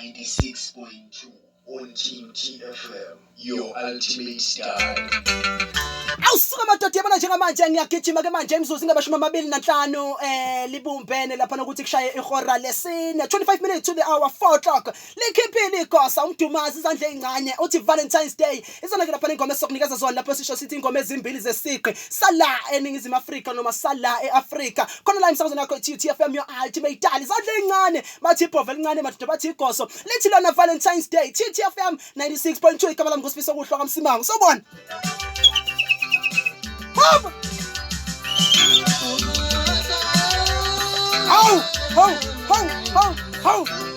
96.2 on Team TFM, your ultimate style. Awusuka madoda yabona njengamanje ngiyagijima ke manje imizuzu ngabashuma 25 libumbene lapha nokuthi kushaye ihora lesine 25 minutes to the hour 4 o'clock likhiphile igosa uMdumazi izandla ezincane uthi Valentine's Day izona ke lapha ingoma esokunikeza zona lapho sisho sithi ingoma ezimbili zesiqi sala eningizimu Afrika noma sala eAfrika khona la imsakazweni yakho TFM your ultimate style izandla ezincane bathi ibhove elincane madoda bathi igoso lithi lona Valentine's Day TFM 96.2 igama lami ngosifiso kuhloka kamsimango sobona Ho! Ho! Ho! Ho! Ho!